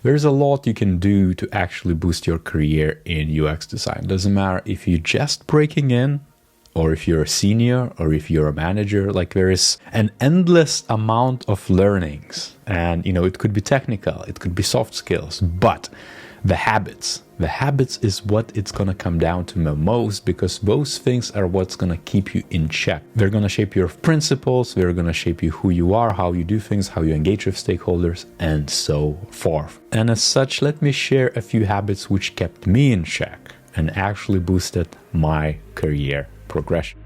There's a lot you can do to actually boost your career in UX design. Doesn't matter if you're just breaking in, or if you're a senior, or if you're a manager. Like, there is an endless amount of learnings, and it could be technical, it could be soft skills, but the habits is what it's gonna come down to the most, because those things are what's gonna keep you in check. They're gonna shape your principles, they're gonna shape you who you are, how you do things, how you engage with stakeholders, and so forth. And as such, let me share a few habits which kept me in check and actually boosted my career progression.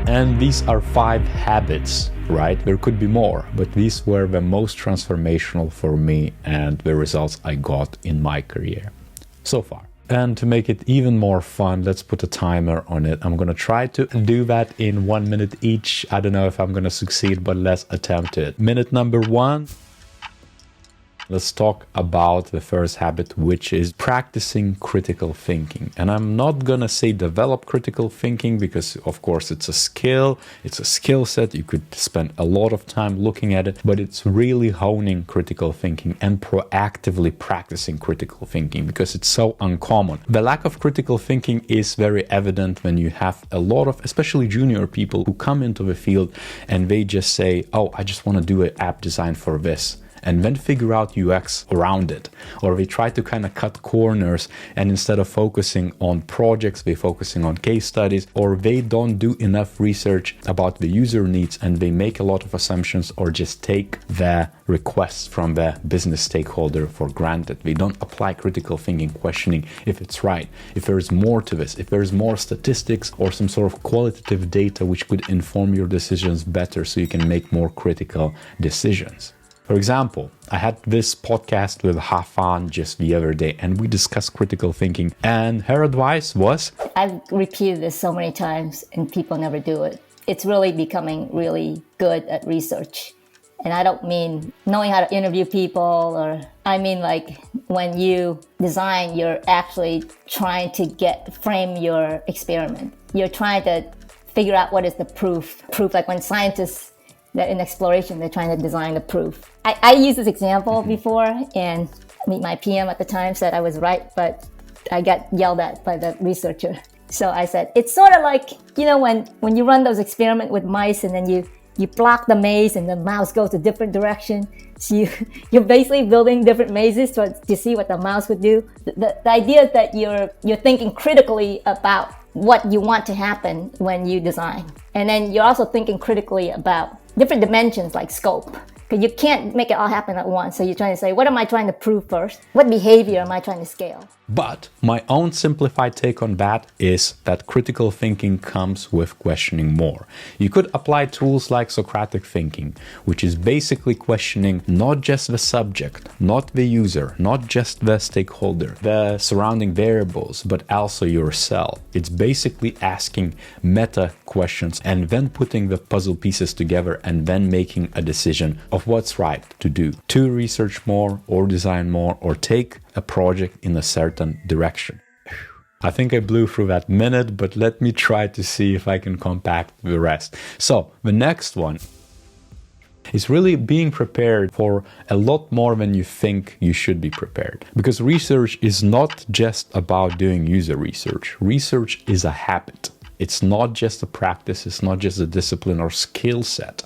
And these are 5 habits, right? There could be more, but these were the most transformational for me and the results I got in my career so far. And to make it even more fun, let's put a timer on it. I'm gonna try to do that in 1 minute each. I don't know if I'm gonna succeed, but let's attempt it. Minute number 1. Let's talk about the first habit, which is practicing critical thinking. And I'm not gonna say develop critical thinking, because of course it's a skill set. You could spend a lot of time looking at it, but it's really honing critical thinking and proactively practicing critical thinking, because it's so uncommon. The lack of critical thinking is very evident when you have a lot of, especially junior people, who come into the field and they just say, oh, I just wanna do an app design for this, and then figure out UX around it. Or they try to kind of cut corners, and instead of focusing on projects, they're focusing on case studies, or they don't do enough research about the user needs, and they make a lot of assumptions or just take the requests from the business stakeholder for granted. They don't apply critical thinking, questioning if it's right, if there's more to this, if there's more statistics or some sort of qualitative data which could inform your decisions better so you can make more critical decisions. For example, I had this podcast with Hafan just the other day, and we discussed critical thinking, and her advice was, I've repeated this so many times and people never do it. It's really becoming really good at research. And I don't mean knowing how to interview people, or I mean like when you design, you're actually trying to frame your experiment. You're trying to figure out what is the proof. Like when scientists, that in exploration, they're trying to design a proof. I used this example before, and my PM at the time said I was right, but I got yelled at by the researcher. So I said, it's sort of like, when you run those experiments with mice, and then you block the maze and the mouse goes a different direction. So you're basically building different mazes to see what the mouse would do. The idea is that you're thinking critically about what you want to happen when you design. And then you're also thinking critically about different dimensions like scope, because you can't make it all happen at once. So you're trying to say, what am I trying to prove first? What behavior am I trying to scale? But my own simplified take on that is that critical thinking comes with questioning more. You could apply tools like Socratic thinking, which is basically questioning not just the subject, not the user, not just the stakeholder, the surrounding variables, but also yourself. It's basically asking meta questions and then putting the puzzle pieces together and then making a decision of what's right to do. To research more or design more or take a project in a certain direction. I think I blew through that minute, but let me try to see if I can compact the rest. So the next one is really being prepared for a lot more than you think you should be prepared. Because research is not just about doing user research. Research is a habit. It's not just a practice, it's not just a discipline or skill set.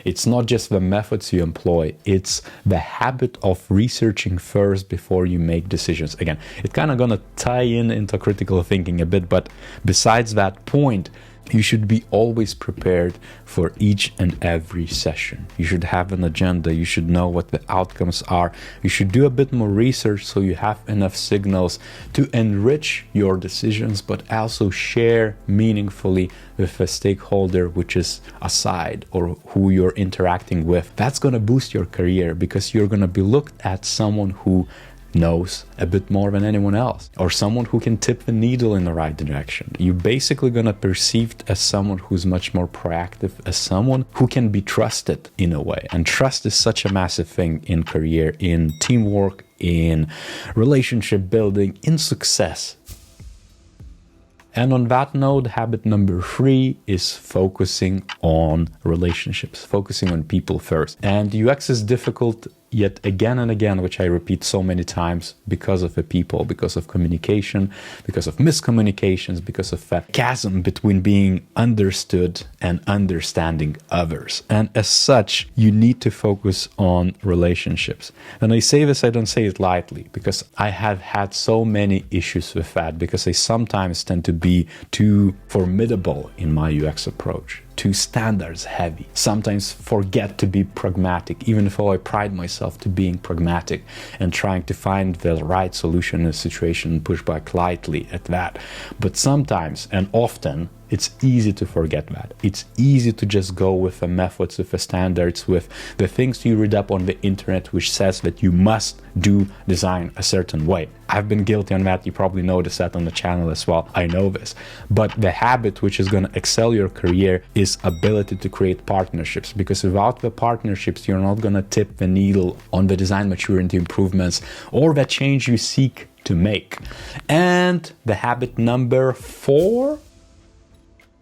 It's not just the methods you employ, it's the habit of researching first before you make decisions. Again, it's kind of gonna tie into critical thinking a bit, but besides that point, you should be always prepared for each and every session. You should have an agenda. You should know what the outcomes are. You should do a bit more research so you have enough signals to enrich your decisions, but also share meaningfully with a stakeholder which is aside or who you're interacting with. That's going to boost your career because you're going to be looked at someone who knows a bit more than anyone else, or someone who can tip the needle in the right direction. You're basically gonna be perceived as someone who's much more proactive, as someone who can be trusted in a way. And trust is such a massive thing in career, in teamwork, in relationship building, in success. And on that note, habit number 3 is focusing on relationships, focusing on people first. And UX is difficult yet again and again, which I repeat so many times, because of the people, because of communication, because of miscommunications, because of a chasm between being understood and understanding others. And as such, you need to focus on relationships. And I say this, I don't say it lightly, because I have had so many issues with that, because I sometimes tend to be too formidable in my UX approach, too standards heavy, sometimes forget to be pragmatic, even though I pride myself to being pragmatic and trying to find the right solution in a situation and push back lightly at that. But sometimes and often it's easy to forget that. It's easy to just go with the methods, with the standards, with the things you read up on the internet, which says that you must do design a certain way. I've been guilty on that. You probably noticed that on the channel as well. I know this. But the habit which is going to excel your career is ability to create partnerships, because without the partnerships, you're not going to tip the needle on the design maturity improvements or the change you seek to make. And the habit number 4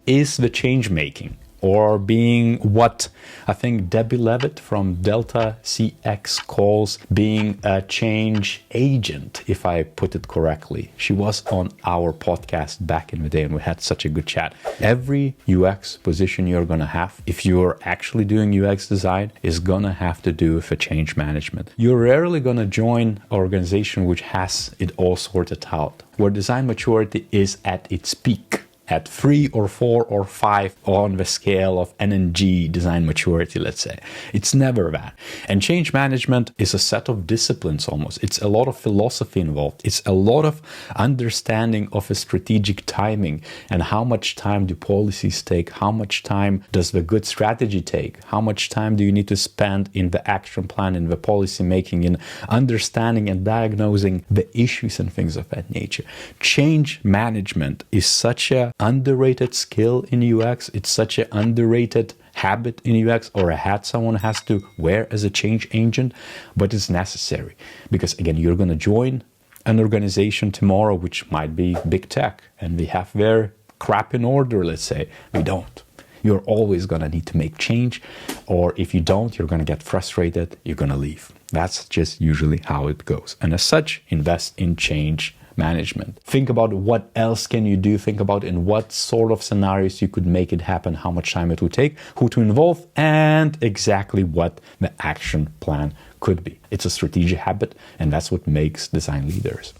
is the change making, or being what I think Debbie Levitt from Delta CX calls being a change agent, if I put it correctly. She was on our podcast back in the day and we had such a good chat. Every UX position you're going to have, if you're actually doing UX design, is going to have to do with a change management. You're rarely going to join an organization which has it all sorted out, where design maturity is at its peak, at 3 or 4 or 5 on the scale of NNG design maturity, let's say. It's never that. And change management is a set of disciplines almost. It's a lot of philosophy involved. It's a lot of understanding of a strategic timing and how much time do policies take, how much time does the good strategy take, how much time do you need to spend in the action plan, in the policy making, in understanding and diagnosing the issues and things of that nature. Change management is such a underrated skill in UX. It's such an underrated habit in UX, or a hat someone has to wear as a change agent, but it's necessary because, again, you're going to join an organization tomorrow which might be big tech and they have their crap in order, let's say. We don't. You're always going to need to make change, or if you don't, you're going to get frustrated, you're going to leave. That's just usually how it goes. And as such, invest in change management. Think about what else can you do. Think about in what sort of scenarios you could make it happen, how much time it would take, who to involve, and exactly what the action plan could be. It's a strategic habit, and that's what makes design leaders.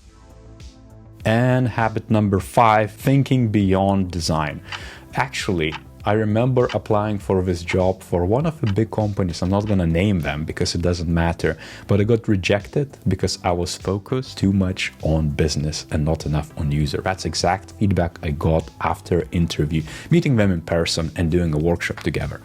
And habit number 5, thinking beyond design. Actually, I remember applying for this job for one of the big companies. I'm not going to name them because it doesn't matter, but I got rejected because I was focused too much on business and not enough on user. That's exact feedback I got after interview, meeting them in person and doing a workshop together.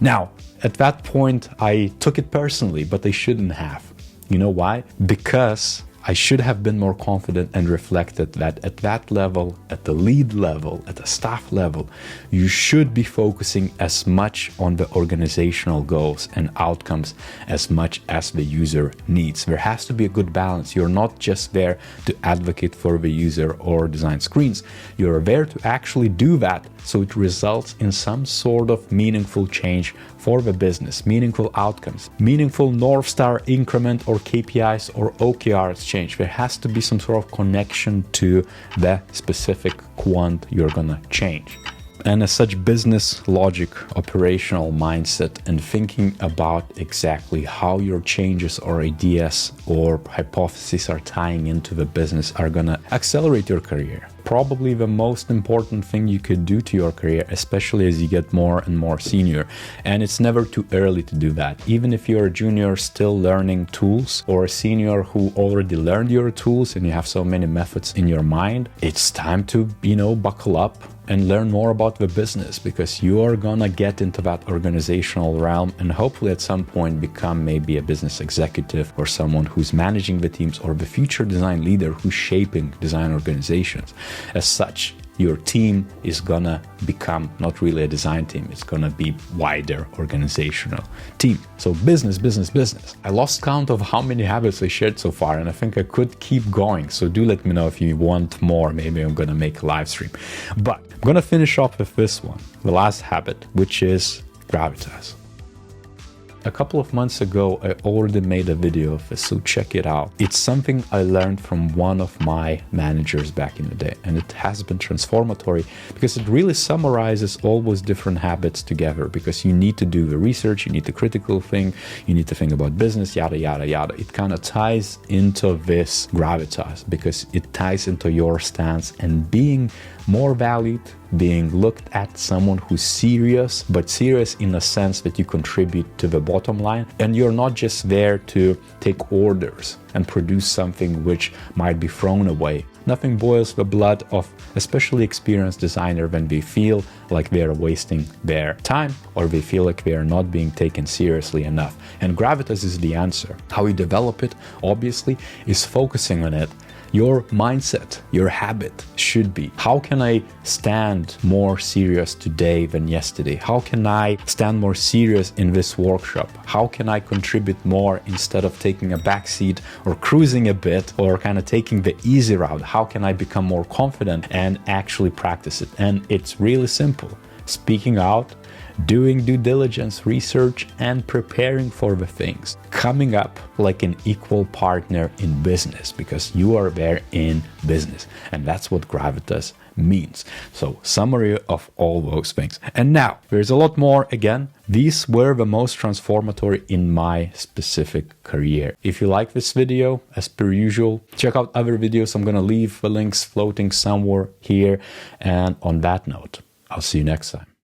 Now, at that point, I took it personally, but I shouldn't have. You know why? Because I should have been more confident and reflected that at that level, at the lead level, at the staff level, you should be focusing as much on the organizational goals and outcomes as much as the user needs. There has to be a good balance. You're not just there to advocate for the user or design screens. You're there to actually do that so it results in some sort of meaningful change for the business, meaningful outcomes, meaningful North Star increment or KPIs or OKRs change. There has to be some sort of connection to the specific quant you're gonna change. And as such, business logic, operational mindset, and thinking about exactly how your changes or ideas or hypotheses are tying into the business are gonna accelerate your career. Probably the most important thing you could do to your career, especially as you get more and more senior. And it's never too early to do that. Even if you're a junior still learning tools, or a senior who already learned your tools and you have so many methods in your mind, it's time to, buckle up and learn more about the business, because you are gonna get into that organizational realm and hopefully at some point become maybe a business executive or someone who's managing the teams, or the future design leader who's shaping design organizations. As such, your team is gonna become not really a design team, it's gonna be wider organizational team. So business, business, business. I lost count of how many habits I shared so far, and I think I could keep going. So do let me know if you want more. Maybe I'm gonna make a live stream. But I'm gonna finish off with this one, the last habit, which is gravitas. A couple of months ago, I already made a video of this, so check it out. It's something I learned from one of my managers back in the day, and it has been transformatory because it really summarizes all those different habits together, because you need to do the research, you need to critical think, you need to think about business, yada, yada, yada. It kind of ties into this gravitas because it ties into your stance and being more valued, being looked at someone who's serious, but serious in a sense that you contribute to the bottom line, and you're not just there to take orders and produce something which might be thrown away. Nothing boils the blood of especially experienced designer when they feel like they're wasting their time or they feel like they are not being taken seriously enough. And gravitas is the answer. How you develop it, obviously, is focusing on it. Your mindset, your habit should be, how can I stand more serious today than yesterday? How can I stand more serious in this workshop? How can I contribute more instead of taking a backseat or cruising a bit or kind of taking the easy route? How can I become more confident and actually practice it? And it's really simple. Speaking out, doing due diligence, research, and preparing for the things. Coming up like an equal partner in business, because you are there in business. And that's what gravitas means. So, summary of all those things. And now, there's a lot more. Again, these were the most transformatory in my specific career. If you like this video, as per usual, check out other videos. I'm gonna leave the links floating somewhere here. And on that note, I'll see you next time.